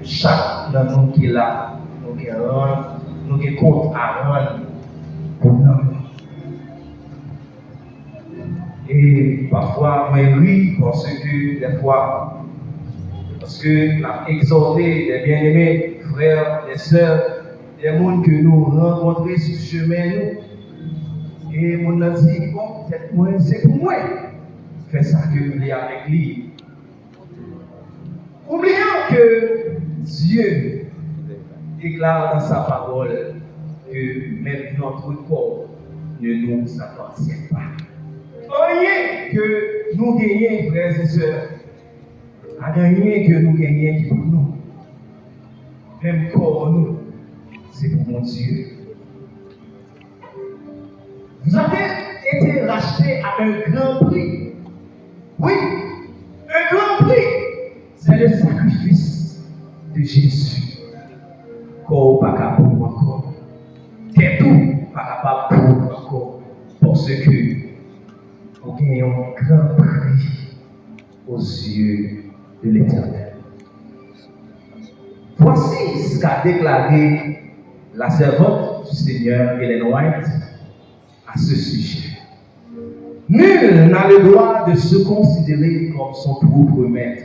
Chaque dans nous qui est là, nous qui compte à rendre pour nous. Et parfois, mais oui, parce que la exhorté des bien-aimés, frères et sœurs, des mondes que nous rencontrons sur le chemin, et mon a dit, bon, peut-être moi, c'est pour moi. Fais ça que vous voulez avec lui. Oublions que Dieu déclare dans sa parole que même notre corps ne nous appartient pas. Rien que nous gagnons, frères et sœurs, rien que nous gagnons qui pour nous. Même corps, nous, c'est pour mon Dieu. Vous avez été racheté à un grand prix. Oui, un grand prix. C'est le sacrifice de Jésus. Corps pas capable encore. T'es tout pas capable encore. Parce que nous gagnons un grand prix aux yeux de l'Éternel. Voici ce qu'a déclaré la servante du Seigneur Ellen White à ce sujet. Nul n'a le droit de se considérer comme son propre maître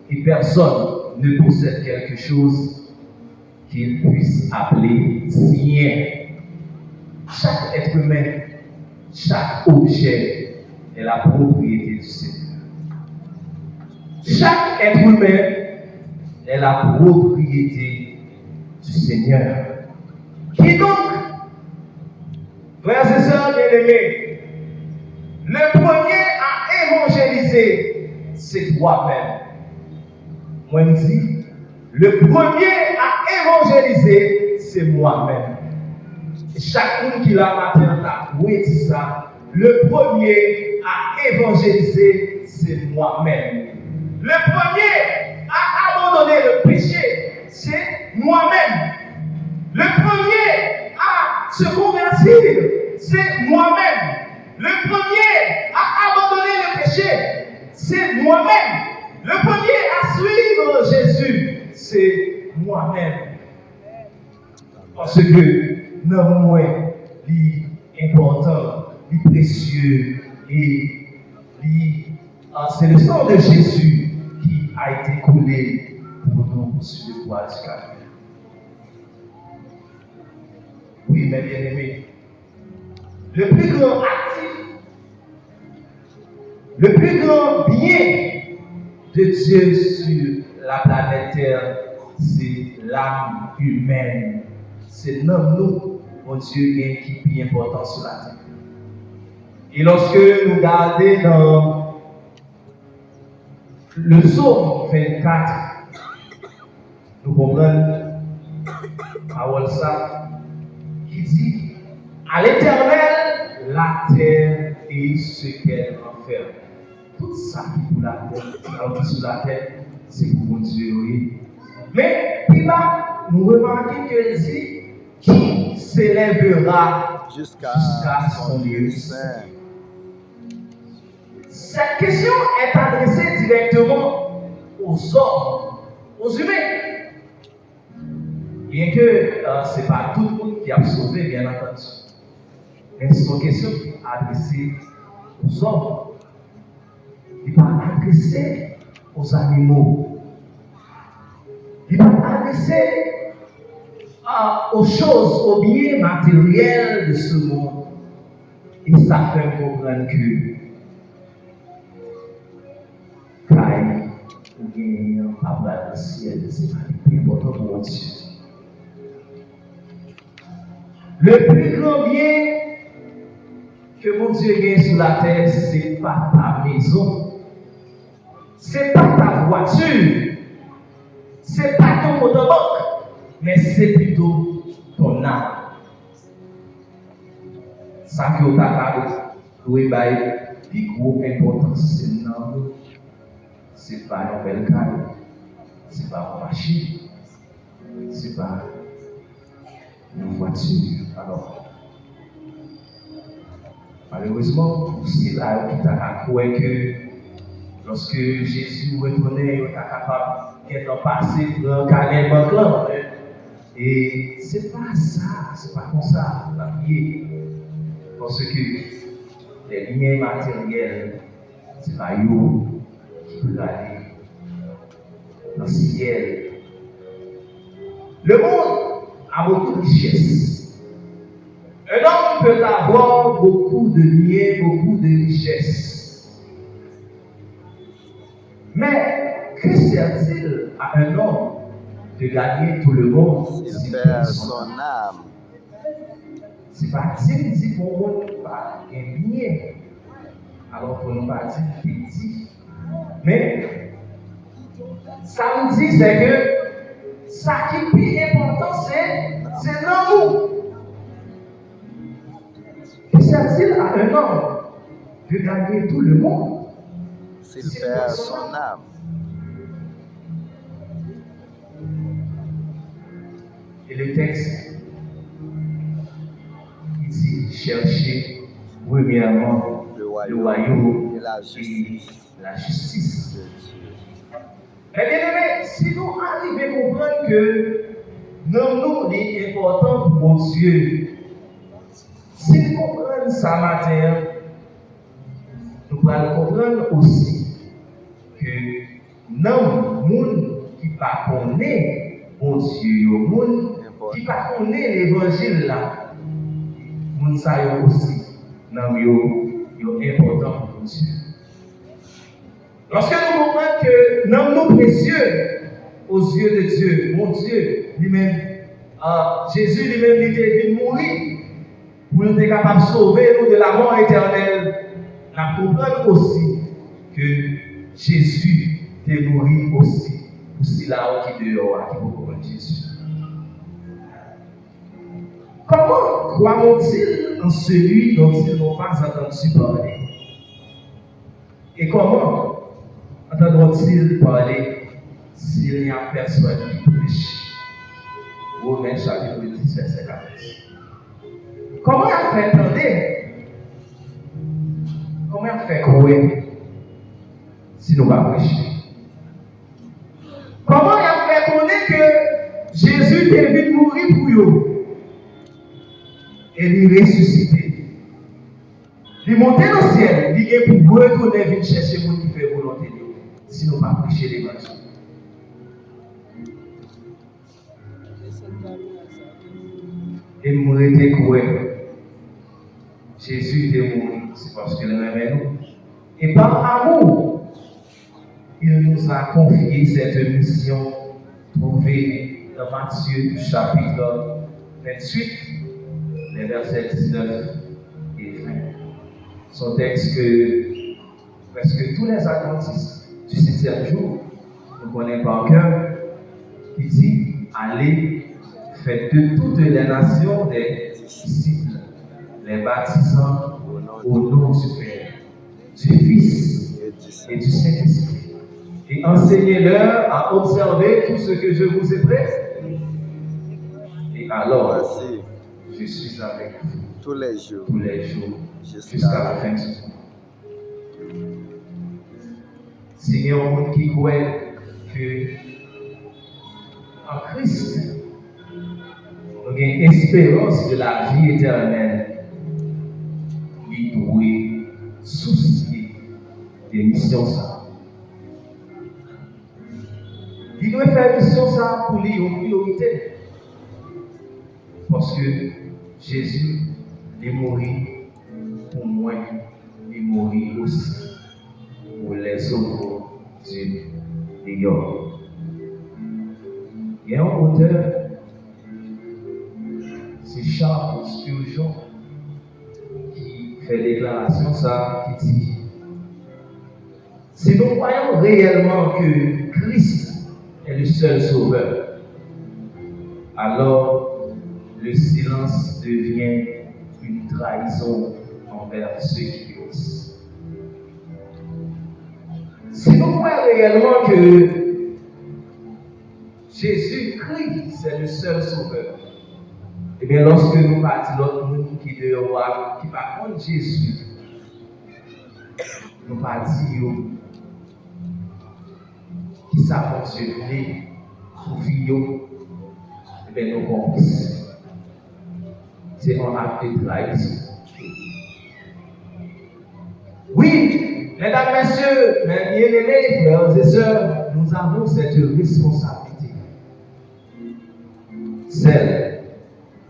et personne ne possède quelque chose qu'il puisse appeler sien. Chaque être humain, chaque objet est la propriété du Seigneur. Chaque être humain est la propriété du Seigneur. Qui donc, frères et sœurs bien-aimés, le premier à évangéliser, c'est toi-même. Moi, je dis, le premier à évangéliser, c'est moi-même. Et chacun qui l'a matin là, oui, dit ça. Le premier à évangéliser, c'est moi-même. Le premier à abandonner le péché, c'est moi-même. Le premier à se convertir, c'est moi-même. Le premier à abandonner le péché, c'est moi-même. Le premier à suivre Jésus, c'est moi-même. Parce que non moins l'important, le précieux et c'est le sang de Jésus qui a été coulé pour nous sur le bois du calvaire. Oui, mes bien-aimés, le plus grand actif, le plus grand bien de Dieu sur la planète Terre, c'est l'âme humaine. C'est nous, mon Dieu, qui est bien important sur la terre. Et lorsque nous regardons dans le psaume 24, nous comprenons parole ça qui dit à l'Éternel la terre et ce qu'elle renferme. Tout ça qui est pour la terre, alors qui sur la terre, c'est pour mon Dieu, oui. Mais puis là, nous remarquons qu'il dit qui s'élèvera jusqu'à son lieu saint. Cette question est adressée directement aux hommes, aux humains. Bien que ce n'est pas tout le monde qui a sauvé, bien entendu. Mais c'est une question qui est adressée aux hommes. Il n'est pas adressé aux animaux. Il n'est pas adressé aux choses, aux biens matériels de ce monde. Et ça fait comprendre que Caïn ou bien Abraham du ciel, c'est pas le plus important pour Dieu. Le plus grand bien que mon Dieu gagne sur la terre, ce n'est pas ta maison, ce n'est pas ta voiture, ce n'est pas ton compte en banque, mais c'est plutôt ton âme. Ça qui est à oui, plus gros importance, c'est non. Ce n'est pas une belle caille, ce n'est pas une machine, ce n'est pas une voiture. Alors, malheureusement, c'est là qui t'a cru que lorsque Jésus retournait, il était capable qui est en passé dans le carnet banque là. Et c'est pas ça, c'est pas comme ça, la vie. Parce que les liens matériels, c'est pas eux qui peuvent aller dans le ciel. Le monde a beaucoup de richesses. Un homme peut avoir beaucoup de liens, beaucoup de richesses. Mais que sert-il à un homme de gagner tout le monde s'il perd son âme? C'est pas dit pour moi pas bien. Alors pour nous pas dire petit. Mais ça me dit c'est que ça qui est plus important c'est l'amour. Que sert-il à un homme de gagner tout le monde s'il perd son âme? Et le texte, il dit chercher premièrement le royaume et la justice. de Dieu. Mais bien aimé, si nous arrivons à comprendre que nous est important pour Dieu, si nous comprenons ça matin, nous allons comprendre aussi que non, le monde qui ne connaît pas bon Dieu, le monde qui ne connaît l'évangile là, le monde ça aussi, non, est important pour Dieu. Lorsque nous comprenons que nous sommes précieux aux yeux de Dieu, mon Dieu lui-même, Jésus lui-même, il était venu mourir pour nous être capable de sauver nous de la mort éternelle. Nous comprenons aussi que Jésus est mort aussi pour cela qui dehors, qui peut comprendre Jésus. Comment croiront-ils en celui dont ils n'ont pas entendu parler? Et comment entendront-ils parler s'il n'y a personne qui prêche? Romains chapitre 10, verset 14. Comment il a fait entendre? Comment il a fait croire si nous ne pas prêcher? Comment il a fait connaître que Jésus est venu mourir pour eux et il ressuscité? Il est monté dans le ciel, il est pour retourner venir chercher les gens qui font volonté de Dieu. Si nous ne pas prêcher l'évangile. Et nous était croire. Jésus est mort, c'est parce qu'il aimait nous. Et par amour, il nous a confié cette mission trouvée dans Matthieu chapitre 28, les versets 19 et 20. Son texte que presque tous les adventistes du 7e jour nous connaissons par cœur, qui dit allez, faites de toutes les nations des disciples, les baptisant au nom du Père, du Fils et du Saint-Esprit, et enseignez-leur à observer tout ce que je vous ai prescrit. Et alors, Voici, je suis avec vous tous les jours jusqu'à la fin du monde. Seigneur, monde qui croit que en Christ, nous avons une espérance de la vie éternelle, qui doit soucier des missions ça. Il doit faire mission ça pour lui en priorité. Parce que Jésus est mort pour moi, il est mort aussi pour les autres du dehors. Il y a un auteur, c'est Charles Spurgeon, qui fait déclaration ça, qui dit si nous croyons réellement que Christ est le seul sauveur, alors le silence devient une trahison envers ceux qui osent. Si nous croyons réellement que Jésus-Christ c'est le seul sauveur, et bien lorsque nous partons l'autre monde qui dehors, qui va contre Jésus, nous partons qui ça fonctionne pour Fillon, et bien nous complices. C'est un acte de trahison. Oui, mesdames, messieurs, mes bien-aimés, frères et sœurs, nous avons cette responsabilité. Celle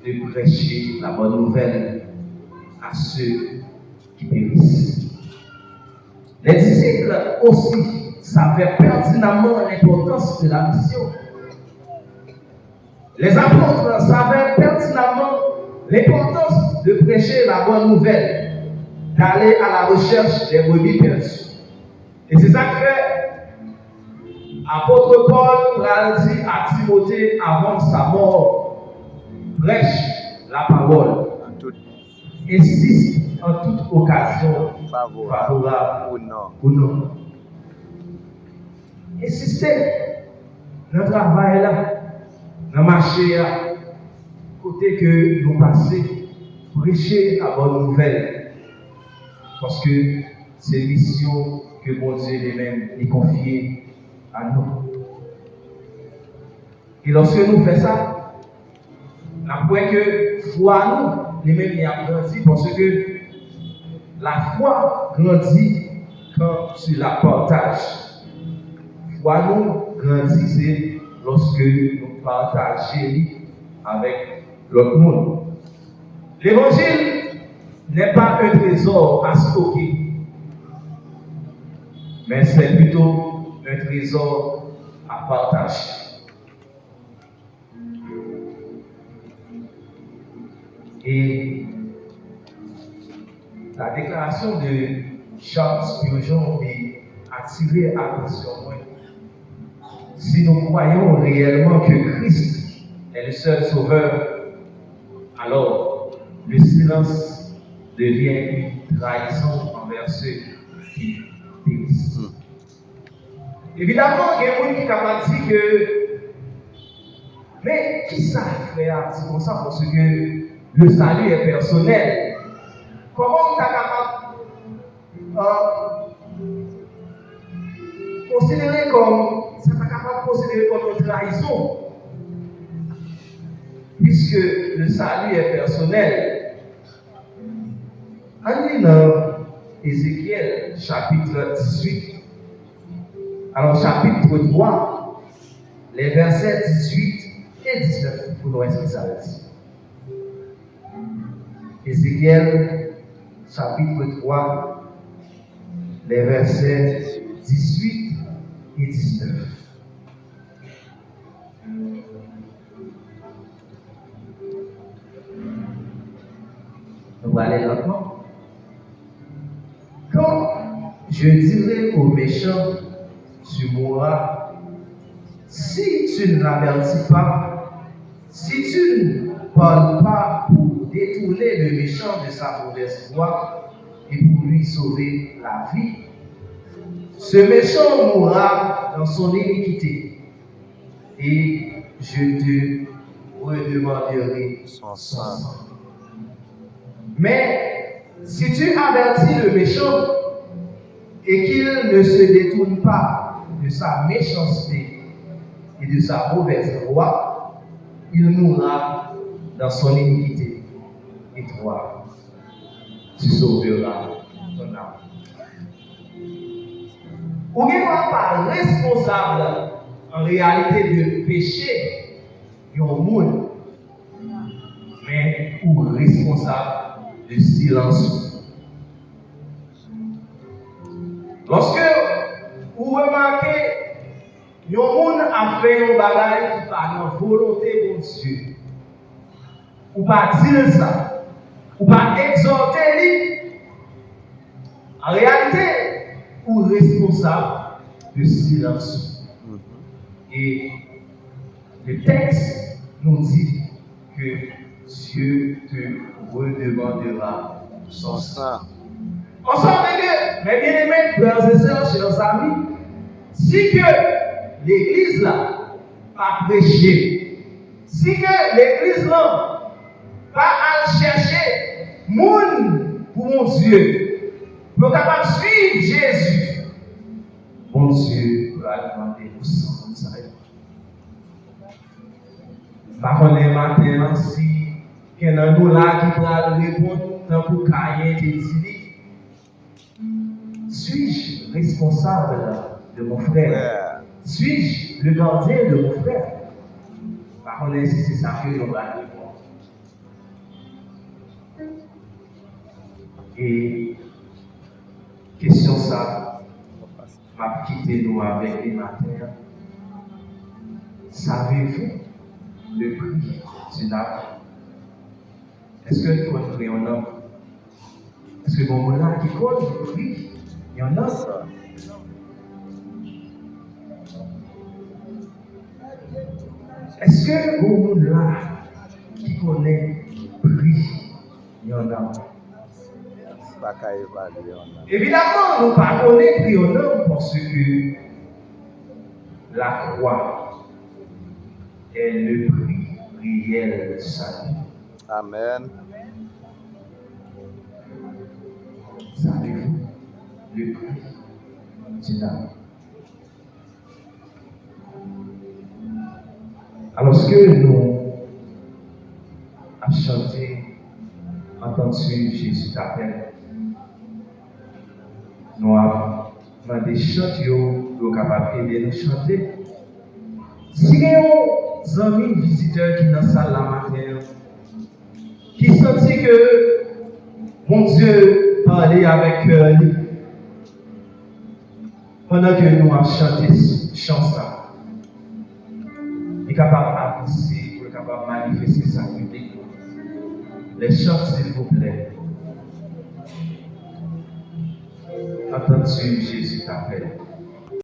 de prêcher la bonne nouvelle à ceux qui périssent. Les disciples aussi savaient pertinemment l'importance de la mission. Les apôtres savaient pertinemment l'importance de prêcher la bonne nouvelle, d'aller à la recherche des brebis perdues. Et c'est ça que fait apôtre Paul a dit à Timothée avant sa mort, prêche la parole. Insiste en toute occasion favorable ou non. Insistez dans le travail là, dans le marché là, côté que nous passons, prêcher la bonne nouvelle. Parce que c'est mission que mon Dieu lui-même est confiée à nous. Et lorsque nous faisons ça, nous avons que foi nous, lui-même, il a grandi parce que la foi grandit quand tu la partages. Foi nous grandit, c'est lorsque nous partageons avec l'autre monde. L'évangile n'est pas un trésor à stocker, mais c'est plutôt un trésor à partager. Et la déclaration de Charles Spurgeon est attirée à l'attention. Si nous croyons réellement que Christ est le seul sauveur, alors le silence devient une trahison envers ceux qui périssent. Évidemment, il y a des gens qui ont dit que, mais qui ça frère, c'est comme ça parce que le salut est personnel. Comment on est capable de considérer comme une trahison? Puisque le salut est personnel. On lit dans Ézéchiel chapitre 18. Alors chapitre 3, les versets 18 et 19, pour nous expliquer ça aussi. Ézéchiel chapitre 3, les versets 18 et 19. On va aller lentement. Quand je dirai aux méchants, tu mourras, si tu ne l'avertis pas, si tu ne parles pas pour détourner le méchant de sa mauvaise voie et pour lui sauver la vie, ce méchant mourra dans son iniquité et je te redemanderai son sang. Mais si tu avertis le méchant et qu'il ne se détourne pas de sa méchanceté et de sa mauvaise voie, il mourra dans son iniquité. Et toi, tu sauveras ton âme. Ou n'est pas responsable en réalité de péché du monde, mais ou responsable de silence. Lorsque vous remarquez que le monde a fait un bagage qui par la volonté de Dieu, ou pas dire ça, ou pas exhorter lui, en réalité, ou responsable de silence. Et le texte nous dit que Dieu te redemandera son sang. On s'en que, mes bien-aimés, frères et sœurs, chers amis, si que l'église là a prêché, si que l'église là va aller chercher moun pour mon Dieu, pour capable suivre Jésus, mon Dieu va demander pour ça, comme ça. Par contre, les matins, si il y a un dollar qui va répondre pour Caïn et dit, suis-je responsable de mon frère? Suis-je le gardien de mon frère? Par contre, si c'est ça que l'on va répondre. Et question ça, m'a quitté nous avec les matins. Savez-vous le prix d'une âme? Est-ce que nous connaissons un homme? Est-ce que bon là qui connaît le prix d'un homme? Est-ce que bon là qui connaît le prix d'un homme? Évidemment, nous ne connaissons plus un homme parce que la croix est le prix réel de salut. Amen. Savez-vous le prix d'une âme? Alors, ce que nous avons chanté, entendu Jésus t'appelle, nous avons demandé de chanter, nous sommes capables de nous chanter. Si il y a des amis visiteurs qui sont dans la salle la matin, qui sentent que mon Dieu parlait avec lui, pendant que nous avons chanté cette chanson, il est capable d'avancer, il est capable de manifester sa vie. Les chants, s'il vous plaît. Entendu, Jésus t'appelle.